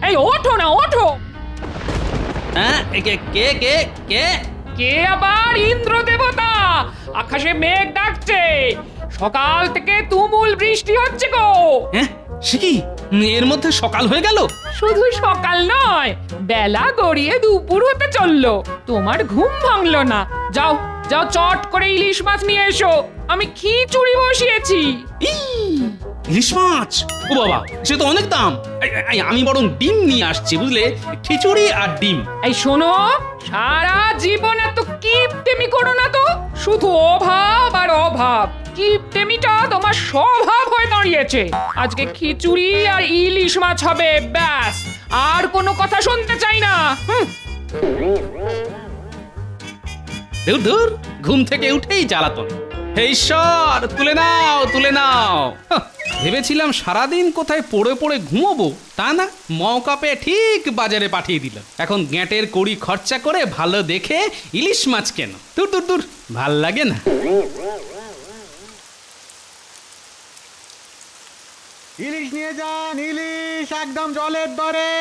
এই ওঠো না, ওঠো। হ্যাঁ, কে কে কে কে? কে আবার? ইন্দ্র দেবতা। আকাশে মেঘ ডাকছে, সকাল থেকে তুমুল বৃষ্টি হচ্ছে গো। হ্যাঁ, সে কি? এর মধ্যে সকাল হয়ে গেল? শুধু সকাল নয়, বেলা গড়িয়ে দুপুর হতে চললো। তোমার ঘুম ভাঙলো না? যাও যাও, চট করে ইলিশ মাছ নিয়ে এসো, আমি খিচুড়ি বসিয়েছি। ইলিশ মাছ? ও বাবা, সে তো অনেক দাম। আমি বরং ডিম নিয়ে আসছি, বুঝলে? খিচুড়ি আর ডিম। এই শোনো, সারা জীবন এত কিপটেমি করো না তো। শুধু অভাব আর অভাব। কিপটেমিটা তোমার স্বভাব হয়ে দাঁড়িয়েছে। আজকে খিচুড়ি আর ইলিশ মাছ হবে, ব্যাস। আর কোনো কথা শুনতে চাই না। দূর দূর, ঘুম থেকে উঠেই জ্বালাতন। হে ঈশ্বর, তুলে নাও, তুলে নাও। ভেবেছিলাম সারাদিন কোথায় পড়ে পড়ে ঘুমোবো, তা না, মৌকা পেয়ে ঠিক বাজারে পাঠিয়ে দিল। এখন গ্যাঁটের কড়ি খরচা করে ভালো দেখে ইলিশ মাছ কেন। দূর দূর দূর, ভাল লাগে না। ইলিশ নিয়ে যান, ইলিশ একদম জলের দরে।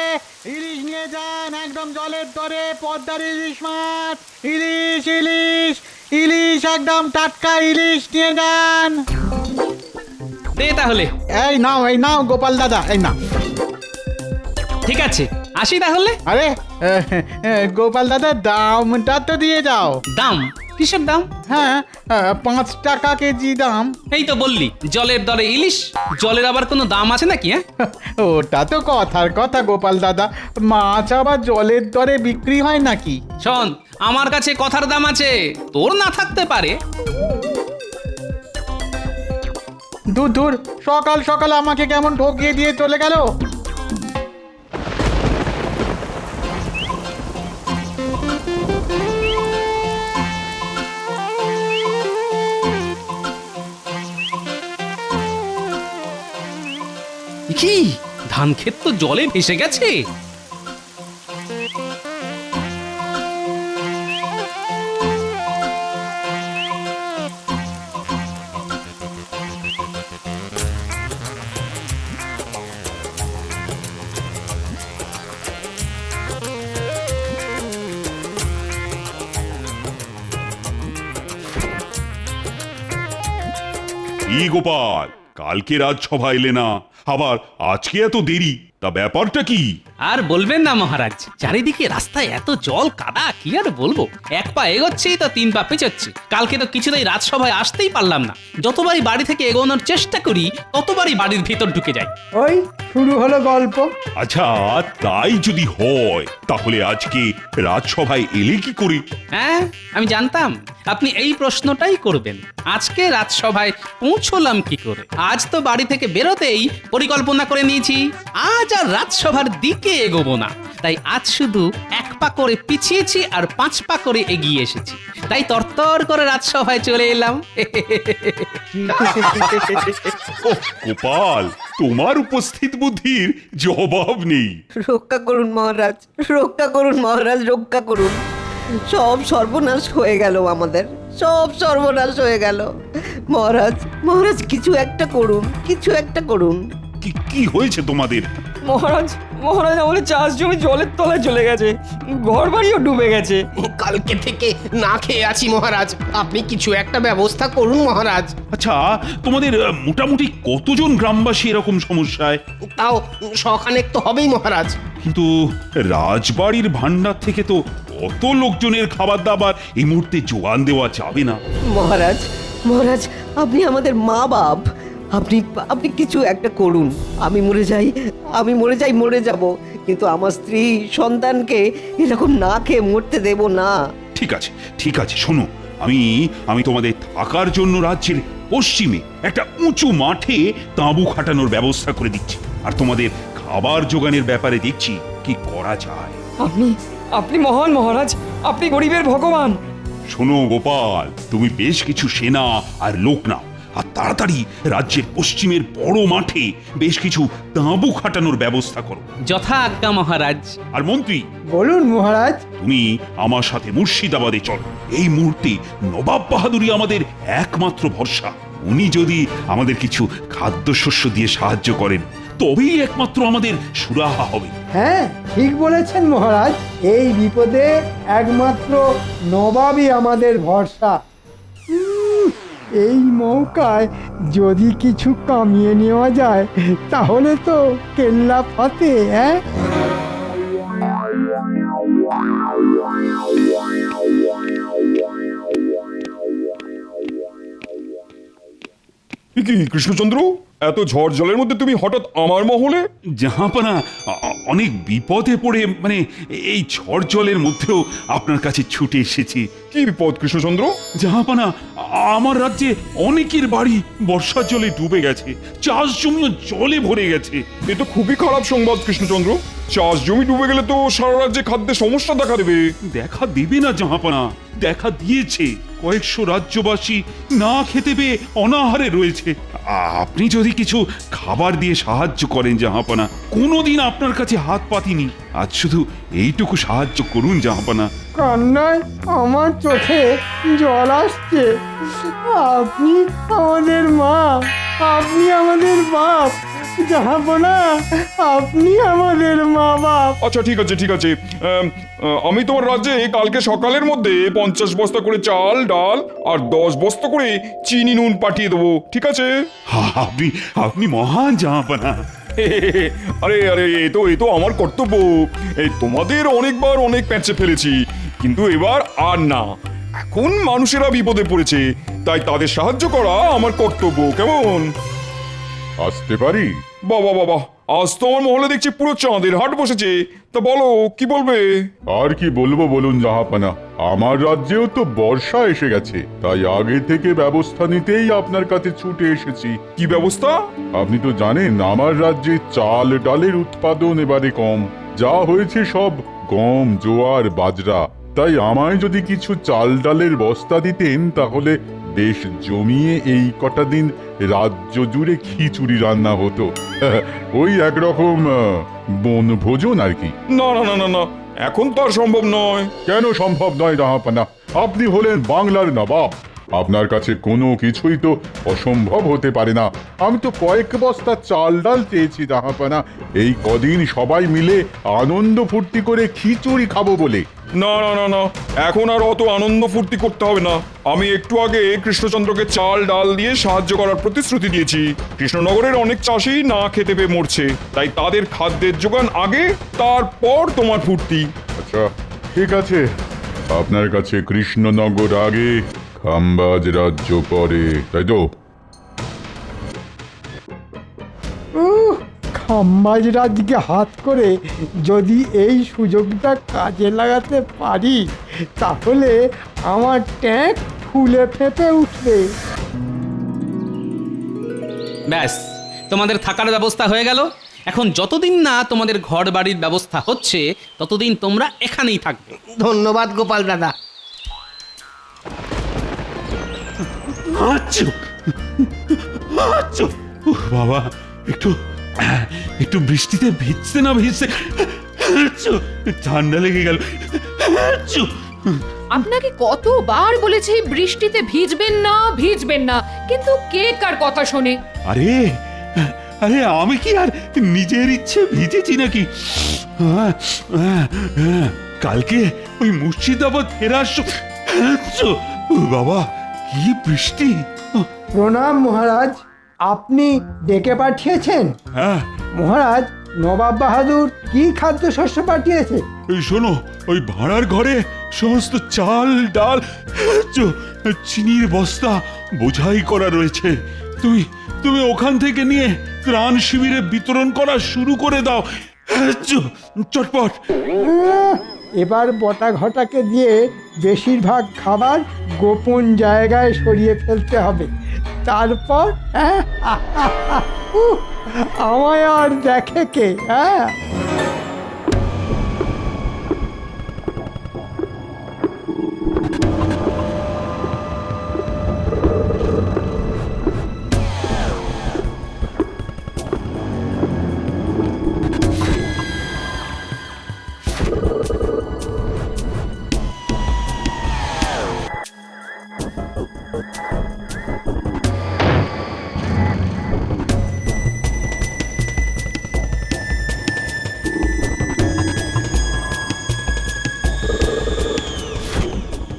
ইলিশ নিয়ে যান একদম জলের দরে, পদ্মার ইলিশ মাছ। ইলিশ ইলিশ ইলিশ একদম টাটকা ইলিশ নিয়ে যান। দে তাহলে। এই নাও গোপাল দাদা, এই নাও। ঠিক আছে, আসি তাহলে। আরে গোপাল দাদা, দামটা তো দিয়ে যাও। দাম? কিসের দাম? হ্যাঁ, 5 টাকা কেজি দাম। এই তো বললি জলের দরে ইলিশ, জলের আবার কোনো দাম আছে নাকি? হ্যাঁ, ওটা তো কথার কথা গোপাল দাদা, মাছ আবার জলের দরে বিক্রি হয় নাকি? শোন, আমার কাছে কথার দাম আছে, তোর না থাকতে পারে। দূর দূর, সকাল সকাল আমাকে কেমন ঠকিয়ে দিয়ে চলে গেল। কি, ধান ক্ষেত তো জলে ভেসে গেছে। কি গোপাল, কালকে রাজসভা এলে না, আবার আজকে এত দেরি, তা ব্যাপারটা কি? আর বলবেন না মহারাজ, চারিদিকে রাস্তায় এত জল কাদা, কি আর বলবো। এক পা এগোচ্ছি তো 3 পা পিছোচ্ছি। কালকে তো কিছুতেই রাজসভায় আসতেই পারলাম না। যতবারই বাড়ি থেকে এগোনোর চেষ্টা করি, ততবারই বাড়ির ভিতর ঢুকে যাই। ওই শুরু হলো গল্প। আচ্ছা, তাই যদি হয় তাহলে আজকে রাজসভায় এলে কি করে? হ্যাঁ, আমি জানতাম আপনি এই প্রশ্নটাই করবেন। আজকে রাজসভায় পৌঁছলাম কি করে? আজ তো বাড়ি থেকে বেরোতেই পরিকল্পনা করে নিয়েছি, আজ আর রাজসভার দিকে এগোবো না। তাই আজ শুধু 1 পা করে পিছিয়েছি আর 5 পা করে এগিয়ে এসেছি। তাই তরতর করে রাজসভায় চলে এলাম। ওহ গোপাল, তোমার উপস্থিত বুদ্ধির জবাব নেই। রক্ষা করুন মহারাজ, রক্ষা করুন মহারাজ, রক্ষা করুন। সব সর্বনাশ হয়ে গেল আমাদের, সব সর্বনাশ হয়ে গেল। মহারাজ, মহারাজ কিছু একটা করুন, কিছু একটা করুন। কি হয়েছে তোমাদের? মহারাজ, মহারাজ, আমাদের চাষ জমি জলের তলায় চলে গেছে, ঘর বাড়িও ডুবে গেছে। কালকে থেকে না খেয়ে আছি মহারাজ, আপনি কিছু একটা ব্যবস্থা করুন মহারাজ। আচ্ছা, তোমাদের মোটামুটি কতজন গ্রামবাসী এরকম সমস্যায়? তাও শখানেক তো হবেই মহারাজ। কিন্তু রাজবাড়ির ভান্ডার থেকে তো অত লোকজনের খাবার দাবার এই মুহূর্তে জোগান দেওয়া যাবে না। মহারাজ, মহারাজ, আপনি আমাদের মা বাপ, আপনি আপনি কিছু একটা করুন। আমি মরে যাই, আমি মরে যাই, মরে যাব, কিন্তু আমার স্ত্রী সন্তানকে এরকম না খেয়ে মরতে দেব না। ঠিক আছে, ঠিক আছে, শোনো, আমি তোমাদের থাকার জন্য রাজ্যের পশ্চিমে একটা উঁচু মাঠে তাঁবু খাটানোর ব্যবস্থা করে দিচ্ছি, আর তোমাদের খাবার জোগানের ব্যাপারে দেখছি কি করা যায়। আপনি আপনি মহান মহারাজ, আপনি গরিবের ভগবান। শোনো গোপাল, তুমি বেশ কিছু সেনা আর লোক নাও, আর তাড়াতাড়ি রাজ্যের পশ্চিমের বড় মাঠে বেশ কিছু তাঁবু খাটানোর ব্যবস্থা করো। যথা আজ্ঞা মহারাজ। আর মন্ত্রী, বলুন মহারাজ। তুমি আমার সাথে মুর্শিদাবাদে চলো। এই মুহূর্তে নবাব বাহাদুরই আমাদের একমাত্র ভরসা। উনি যদি আমাদের কিছু খাদ্যশস্য দিয়ে সাহায্য করেন, তবেই একমাত্র আমাদের সুরাহা হবে। হ্যাঁ ঠিক বলেছেন মহারাজ, এই বিপদে একমাত্র নবাবই আমাদের ভরসা। এই মৌকায় যদি কিছু কামিয়ে নেওয়া যায় তাহলে তো কেল্লা ফতে। হ্যাঁ, এ কি কৃষ্ণচন্দ্র, এত ঝড় জলের মধ্যে তুমি হঠাৎ আমার মহলে? জাহাপনা অনেক বিপদে পড়ে মানে এই ঝড় জলের মধ্যেও আপনার কাছে ছুটে এসেছি। কি বিপদ কৃষ্ণচন্দ্র? জাহাপনা আমার রাজ্যে অনেকের বাড়ি বর্ষার জলে ডুবে গেছে, চাষ জমিও জলে ভরে গেছে। এ তো খুবই খারাপ সংবাদ কৃষ্ণচন্দ্র। চাষ জমি ডুবে গেলে তো সারা রাজ্যে খাদ্যের সমস্যা দেখা দেবে। দেখা দেবে না জাহাপনা, দেখা দিয়েছে। কয়েকশো রাজ্যবাসী না খেতে পেয়ে অনাহারে রয়েছে। আপনি যদি কিছু খাবার দিয়ে সাহায্য করেন জাহাপনা, কোনোদিন আপনার কাছে হাত পাতিনি, আজ শুধু এইটুকু সাহায্য করুন জাহাপনা। কান্নায় আমার চোখে জল আসছে। আপনি আমাদের মা, আপনি আমাদের বাপ। জাহাপনা, আপনি আমাদের মা বাপ। আচ্ছা ঠিক আছে ঠিক আছে, আমি তোমার রাজ্যে কালকে সকালের মধ্যে 50 বস্তা করে চাল ডাল আর 10 বস্তা করে চিনি নুন পাঠিয়ে দেবো, ঠিক আছে? আপনি আপনি মহান জাহাপনা। আরে আরে এ তো আমার কর্তব্য। এই তোমাদের অনেকবার অনেক প্যাঁচে ফেলেছি, কিন্তু এবার আর না। এখন মানুষেরা বিপদে পড়েছে, তাই তাদের সাহায্য করা আমার কর্তব্য, কেমন? আসতে পারি? বাবা বাবা, আজ তো আমার মহলে দেখছি পুরো চাঁদের হাট বসেছে। তা বলো কি বলবে? আর কি বলবো বলুন জাহাপানা, আমার রাজ্যেও তো বর্ষা এসে গেছে, তাই আগে থেকে ব্যবস্থা নিতেই আপনার কাছে ছুটে এসেছি। কি ব্যবস্থা? আপনি তো জানেন আমার রাজ্যে চাল ডালের উৎপাদন এবারে কম, যা হয়েছে সব গম জোয়ার বাজরা। তাই আমায় যদি কিছু চাল ডালের বস্তা দিতেন তাহলে বেশ জমিয়ে এই কটা দিন রাজ্য জুড়ে খিচুড়ি রান্না হতো। ওই একরকম বনভোজন আর কি। না না না না না, এখন তো আর সম্ভব নয়। কেন সম্ভব নয় জাহাপানা? আপনি হলেন বাংলার নবাব, আপনার কাছে কোনো কিছুই তো অসম্ভব হতে পারে না। আমি তো কয়েক বস্তা চাল ডাল চেয়েছি জাহাপানা, এই কদিন সবাই মিলে আনন্দ ফুর্তি করে খিচুড়ি খাবো বলে। না না না না, এখন আর অত আনন্দ ফুর্তি করতে হবে না। আমি একটু আগে কৃষ্ণচন্দ্রকে চাল ডাল দিয়ে সাহায্য করার প্রতিশ্রুতি দিয়েছি। কৃষ্ণনগরের অনেক চাষি না খেতে পেয়ে মরছে, তাই তাদের খাদ্যের যোগান আগে, তারপর তোমার ফুর্তি। আচ্ছা ঠিক আছে, আপনার কাছে কৃষ্ণনগর আগে খাম্বাজ রাজ্য পরে, তাই তো? খাম্বাজ রাজকে হাত করে যদি এই সুযোগটা কাজে লাগাতে পারি তাহলে আমার ট্যাঙ্ক ফুলে ফেঁপে উঠবে। ব্যাস, তোমাদের থাকার ব্যবস্থা হয়ে গেল। এখন যতদিন না তোমাদের ঘর বাড়ির ব্যবস্থা হচ্ছে ততদিন তোমরা এখানেই থাকবে। ধন্যবাদ গোপাল দাদা। বাবা, একটু একটু বৃষ্টিতে ভিজতে না ভিজতে ঠান্ডা লেগে গেল। আপনাকে কতবার বলেছি বৃষ্টিতে ভিজবেন না, কিন্তু কে কার কথা শোনে? আরে আরে আমি কি আর নিজের ইচ্ছে ভিজেছি নাকি? কালকে ওই মুর্শিদাবাদ ফেরার বাবা কি বৃষ্টি! প্রণাম মহারাজ, আপনি ডেকে পাঠিয়েছেন? হ্যাঁ মহারাজ, নবাব বাহাদুর কি খাদ্যশস্য পাঠিয়েছে? এই শোনো, ওই ভাড়ার ঘরে সমস্ত চাল ডাল চিনির বস্তা বোঝাই করা রয়েছে। তুমি তুমি ওখান থেকে নিয়ে ত্রাণ শিবিরে বিতরণ করা শুরু করে দাও চটপট। এবার বটা ঘটাকে দিয়ে বেশিরভাগ খাবার গোপন জায়গায় সরিয়ে ফেলতে হবে, তারপর আমায় আর দেখে কে? হ্যাঁ,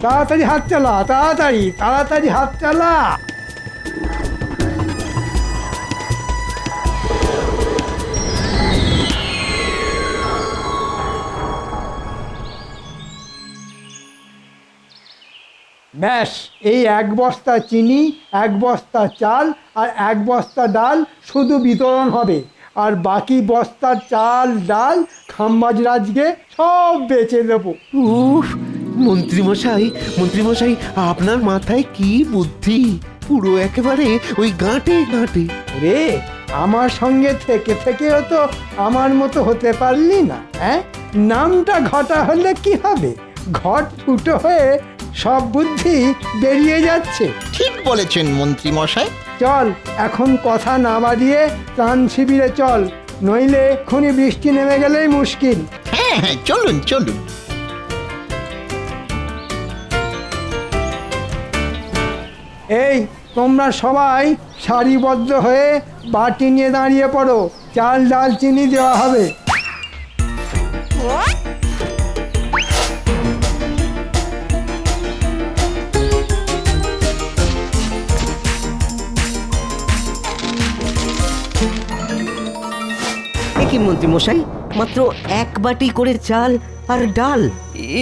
তাড়াতাড়ি হাত চালা, তাড়াতাড়ি তাড়াতাড়ি হাত চালা। ব্যাস, এই 1 বস্তা চিনি, 1 বস্তা চাল আর 1 বস্তা ডাল শুধু বিতরণ হবে। আর বাকি বস্তার চাল ডাল খাম্বাজরাজকে সব বেচে দেবো। উফ, মন্ত্রীমশাই আপনার মাথায় কি বুদ্ধি! পুরো একেবারে ওই গাঁটে গাঁটে। রে, আমার সঙ্গে থেকে থেকেও তো আমার মতো হতে পারলি না, হ্যাঁ? নামটা ঘটা হলে কি হবে? ঘট ফুটো হয়ে সব বুদ্ধি বেরিয়ে যাচ্ছে। ঠিক বলেছেন মন্ত্রী মশাই। চল, এখন কথা না বাড়িয়ে ত্রাণ শিবিরে চল, নইলে এক্ষুনি বৃষ্টি নেমে গেলেই মুশকিল। হ্যাঁ হ্যাঁ, চলুন চলুন। এই, তোমরা সবাই সারিবদ্ধ হয়ে বাটি নিয়ে দাঁড়িয়ে পড়ো, চাল ডাল চিনি দেওয়া হবে। এ কি মন্ত্রীমশাই, মাত্র 1 বাটি করে চাল আর ডাল?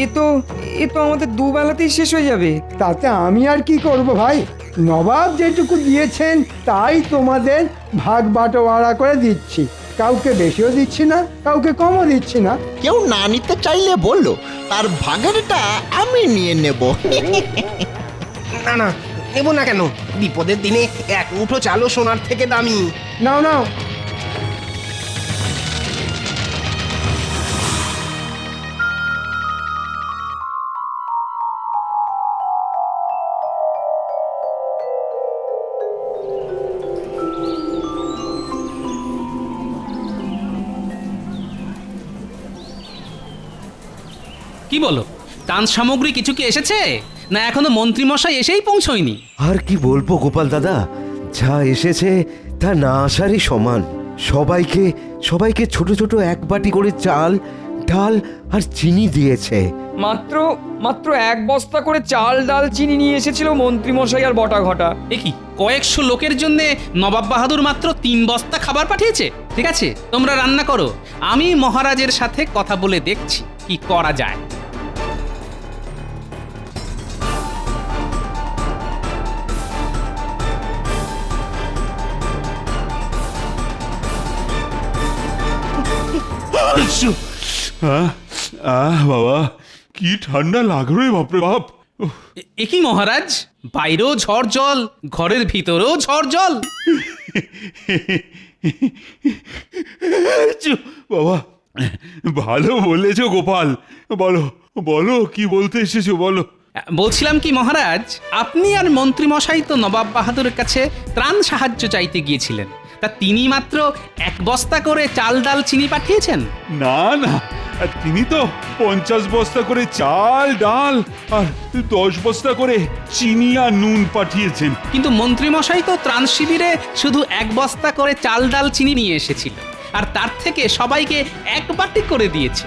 এ তো আমাদের দুবেলাতেই শেষ হয়ে যাবে। তাতে আমি আর কি করব ভাই? নবাব যেটুকু দিয়েছেন তাই তোমাদের ভাগ বাটোয়ারা করে দিচ্ছি। কাউকে বেশিও দিচ্ছি না, কাউকে কমও দিচ্ছি না। কেউ না নিতে চাইলে বললো, তার ভাগেরটা আমি নিয়ে নেব। না না, নেব না কেন? বিপদের দিনে 1 মুঠো চালও সোনার থেকে দামি। নাও নাও। কি বলো, ত্রাণ সামগ্রী কিছু কি এসেছে, না এখনো মন্ত্রীমশাই এসেই পৌঁছয়নি? আর কি বলবো গোপাল দাদা, যা এসেছে তা না আসারই সমান। সবাইকে ছোট ছোট 1 বাটি করে চাল ডাল আর চিনি দিয়েছে। মাত্র 1 বস্তা করে চাল ডাল চিনি নিয়ে এসেছিল মন্ত্রী মশাই আর বটা ঘটা। এ কি, কয়েকশো লোকের জন্য নবাব বাহাদুর মাত্র 3 বস্তা খাবার পাঠিয়েছে? ঠিক আছে, তোমরা রান্না করো, আমি মহারাজের সাথে কথা বলে দেখছি কি করা যায়। বাবা, কি ঠান্ডা লাগলো রে বাপরে বাপ! এ কি মহারাজ, বাইরেও ঝড় জল, ঘরের ভিতরেও ঝড় জল। বাবা, ভালো বলেছো গোপাল। বলো বলো, কি বলতে এসেছো বলো। বলছিলাম কি মহারাজ, আপনি আর মন্ত্রীমশাই তো নবাব বাহাদুরের কাছে ত্রাণ সাহায্য চাইতে গিয়েছিলেন, তা তিনি মাত্র 1 বস্তা করে চাল ডাল চিনি পাঠিয়েছেন? না না, তিনি তো 50 বস্তা করে চাল ডাল আর 10 বস্তা করে চিনি আর নুন পাঠিয়েছেন। কিন্তু মন্ত্রীমশাই তো ত্রাণ শিবিরে শুধু 1 বস্তা করে চাল ডাল চিনি নিয়ে এসেছিল, আর তার থেকে সবাইকে 1 বাটি করে দিয়েছে।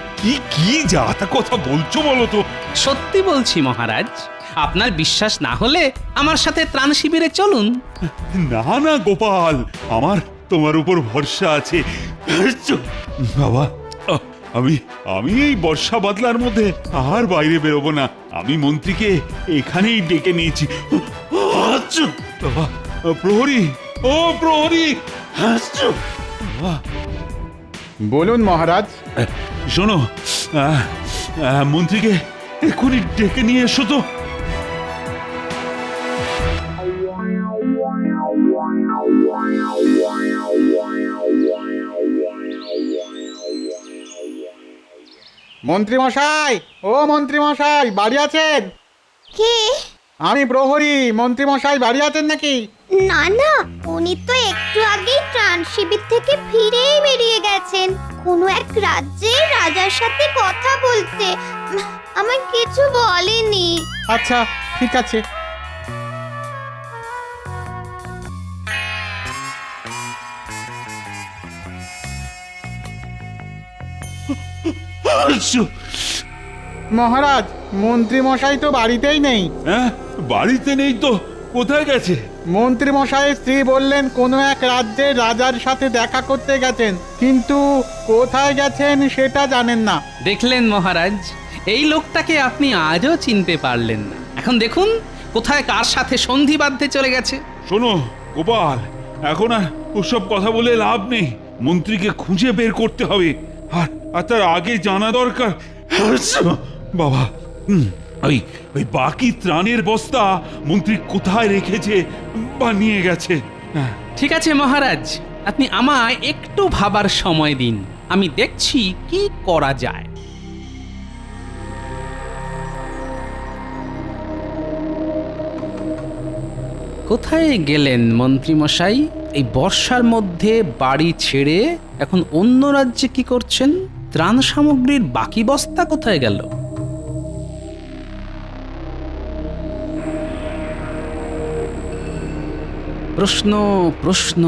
কি যা তা কথা বলছো বলো তো? সত্যি বলছি মহারাজ, আপনার বিশ্বাস না হলে আমার সাথে ত্রাণ শিবিরে চলুন। না না গোপাল, আমার তোমার উপর ভরসা আছে। বাবা, আমি এই বর্ষা বাদলার মধ্যে আর বাইরে বেরোবো না। আমি মন্ত্রীকে এখানেই ডেকে নিয়েছি। বাবা, প্রহরী, ও প্রহরী! বলুন মহারাজ। শোনো, মন্ত্রীকে এক্ষুনি ডেকে নিয়ে এসো তো। মন্ত্রী মশাই, ও মন্ত্রী মশাই, বাড়ি আছেন? কে? আমি প্রহরী। মন্ত্রী মশাই বাড়ি আছেন নাকি? না না, উনি তো একটু আগেই ত্রাণ শিবির থেকে ফিরেই বেরিয়ে গেছেন কোনো এক রাজ্যের রাজার সাথে কথা বলতে। আমায় কিছু বলেনি। আচ্ছা, ঠিক আছে। মহারাজ মন্ত্রী মশাই তো বাড়িতেই নেই। হ্যাঁ, বাড়িতে নেই তো কোথায় গেছে? মন্ত্রী মশাইয়ের স্ত্রী বললেন কোনো এক রাজ্যের রাজার সাথে দেখা করতে গেছেন, কিন্তু কোথায় গেছেন সেটা জানেন না। দেখলেন মহারাজ, এই লোকটাকে আপনি আজও চিনতে পারলেন না। এখন দেখুন কোথায় কার সাথে সন্ধি বাঁধতে চলে গেছে। শোনো গোপাল, এখন আর ওসব কথা বলে লাভ নেই। মন্ত্রীকে খুঁজে বের করতে হবে, আর তার আগে জানা দরকার বাবা ওই ওই বাকি ত্রাণের বস্তা মন্ত্রী কোথায় রেখেছে বা নিয়ে গেছে। হ্যাঁ, ঠিক আছে মহারাজ, আপনি আমায় একটু ভাবার সময় দিন, আমি দেখছি কি করা যায়। কোথায় গেলেন মন্ত্রী মশাই? এই বর্ষার মধ্যে বাড়ি ছেড়ে এখন অন্য রাজ্যে কি করছেন? ত্রাণ সামগ্রীর বাকি বস্তা কোথায় গেল? প্রশ্ন প্রশ্ন,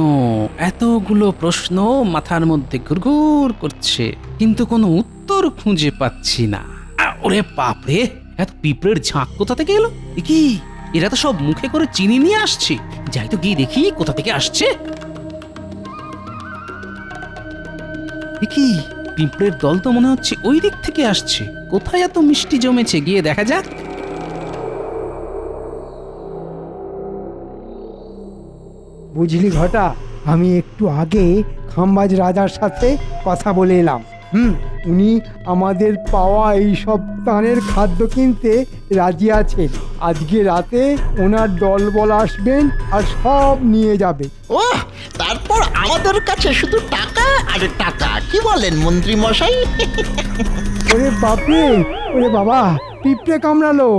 এতগুলো প্রশ্ন মাথার মধ্যে ঘুরঘুর করছে, কিন্তু কোনো উত্তর খুঁজে পাচ্ছি না। ওরে বাপরে, এত পিঁপড়ের ঝাঁক কোথা থেকে এলো? এ কি, এরা তো সব মুখে করে চিনি নিয়ে আসছে। যাই তো গিয়ে দেখি কোথা থেকে আসছে। এ কি, পিঁপড়ের দল তো মনে হচ্ছে ওই দিক থেকে আসছে। কোথায় এত মিষ্টি জমেছে, গিয়ে দেখা যাক। বুঝলি ঘটা, আমি একটু আগে খাম্বাজ রাজার সাথে কথা বলে এলাম। উনি আমাদের পাওয়া এই সব ত্রাণের খাদ্য কিনতে রাজি আছেন। আজকে রাতে ওনার দলবল আসবেন আর সব নিয়ে যাবে। ও, তারপর আমাদের কাছে শুধু টাকা আর টাকা, কি বলেন মন্ত্রী মশাই? ওরে বাপরে, ওরে বাবা, পিঁপড়ে কামড়ালো।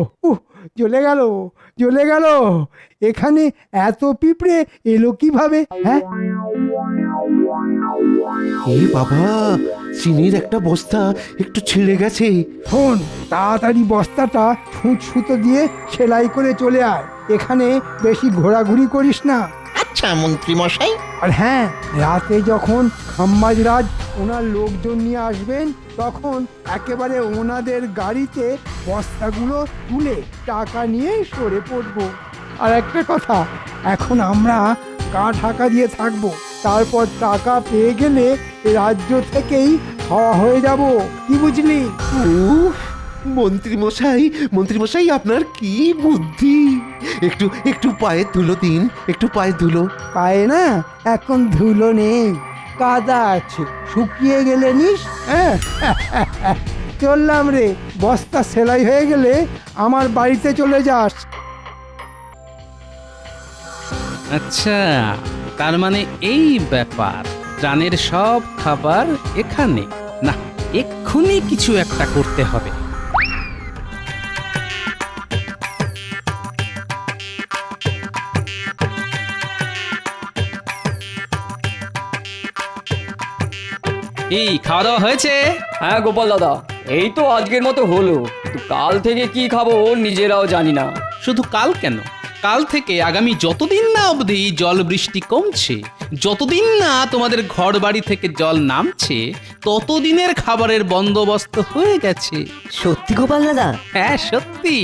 জ্বলে গেল, জ্বলে গেল। এখানে এত পিঁপড়ে এলো কিভাবে? হ্যাঁ, এ বাবা, চিনির একটা বস্তা একটু ছিঁড়ে গেছে। শোন, তাড়াতাড়ি বস্তাটা ছুঁচ সুতো দিয়ে সেলাই করে চলে আয়। এখানে বেশি ঘোরাঘুরি করিস না। আচ্ছা মন্ত্রী মশাই। আর হ্যাঁ, রাতে যখন খাম্বাজ রাজ ওনার লোকজন নিয়ে আসবেন, তখন একেবারে ওনাদের গাড়িতে বস্তাগুলো তুলে টাকা নিয়ে সরে পড়বো। আর একটা কথা, এখন আমরা গা ঢাকা দিয়ে থাকবো, তারপর টাকা পেয়ে গেলে রাজ্য থেকেই খাওয়া হয়ে যাব। কি বুঝলি? মন্ত্রী মশাই, আপনার কি বুদ্ধি! একটু একটু পায়ে ধুলো দিন, একটু পায়ে ধুলো। পায়ে না, এখন ধুলো নেই, কাদা আছে, শুকিয়ে গেলে নিস। চললাম রে, বস্তা সেলাই হয়ে গেলে আমার বাড়িতে চলে যাস। আচ্ছা, তার মানে এই ব্যাপার। ত্রাণের সব খাবার এখানে না, এক্ষুনি কিছু একটা করতে হবে। এই খাওয়া দাওয়া হয়েছে? হ্যাঁ গোপাল দাদা, এই তো আজকের মতো হলো, কিন্তু কাল থেকে কি খাবো নিজেরাও জানি না। শুধু কাল কেন, কাল থেকে আগামী যতদিন না অবধি জল বৃষ্টি কমছে, যতদিন না তোমাদের ঘর বাড়ি থেকে জল নামছে, ততদিনের খাবারের বন্দোবস্ত হয়ে গেছে। সত্যি গোপাল দাদা? হ্যাঁ সত্যি।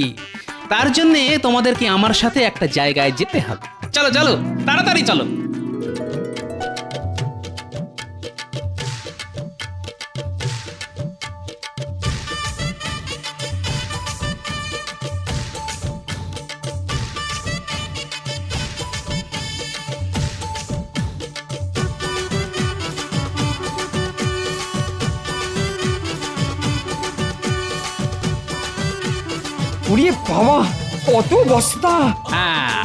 তার জন্যে তোমাদেরকে আমার সাথে একটা জায়গায় যেতে হবে। চলো চলো, তাড়াতাড়ি চলো। উড়িয়ে বাবা, কত বস্তা! হ্যাঁ,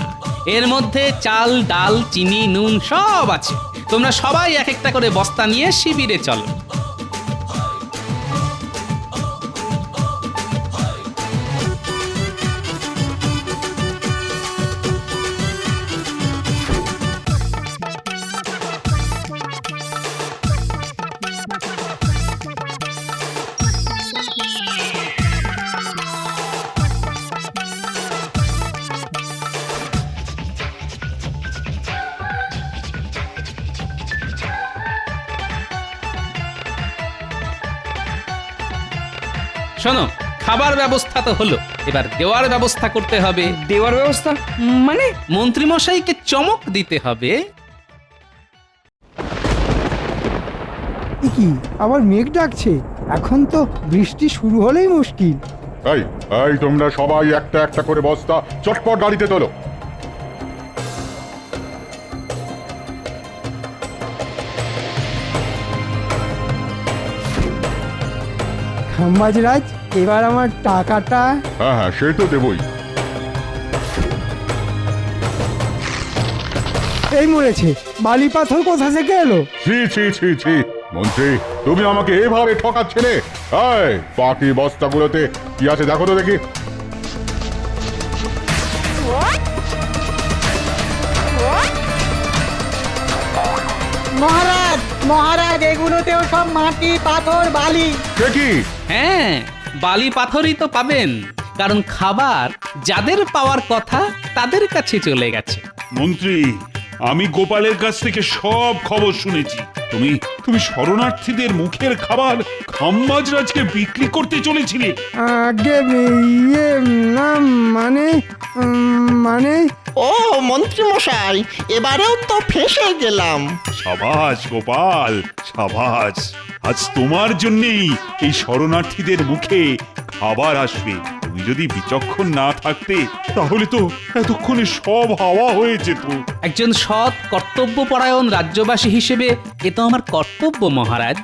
এর মধ্যে চাল, ডাল, চিনি, নুন সব আছে। তোমরা সবাই এক একটা করে বস্তা নিয়ে শিবিরে চলো। শোনো, খাবার ব্যবস্থা তো হলো, এবার দেওয়ার ব্যবস্থা করতে হবে। দেওয়ার ব্যবস্থা মানে? মন্ত্রী মশাইকে চমক দিতে হবে। এ কি আবার মেঘ ডাকছে? এখন তো বৃষ্টি শুরু হলেই মুশকিল। এই এই তোমরা সবাই একটা একটা করে বস্তা চটপট গাড়িতে তোলো। খাম্বাজরাজ, এবার আমার টাকাটা। হ্যাঁ হ্যাঁ, সে তো দেবই। এই মরেছে, বালি পাথর কোথা থেকে এলো? ছি ছি ছি ছি, মন্ত্রী তুমি আমাকে এভাবে ঠকাচ্ছিলে? এই বাকি বস্তাগুলোতে কি আছে দেখো তো দেখি। মহারাজ মহারাজ, এগুলোতেও সব মাটি পাথর বালি। সে কি? হ্যাঁ, বালি পাথরই তো পাবেন, কারণ খাবার যাদের পাওয়ার কথা তাদের কাছে চলে গেছে। মন্ত্রী, আমি গোপালের কাছ থেকে সব খবর শুনেছি। তুমি তুমি শরণার্থীদের মুখের খাবার খাম্বাজরাজকে বিক্রি করতে চলেছিলে। আগে ইয়ে না, মানে ও মন্ত্রী মশাই, এবারেও তো ফেঁসে গেলাম। সাবাস গোপাল, সাবাস। আজ তোমার জন্যই এই শরণার্থীদের মুখে খাবার আসবে। তুমি যদি বিচক্ষণ না থাকতে তাহলে তো এতক্ষণে সব হাওয়া হয়ে যেত। একজন সৎ কর্তব্যপরায়ণ রাজ্যবাসী হিসেবে এ তো আমার কর্তব্য মহারাজ।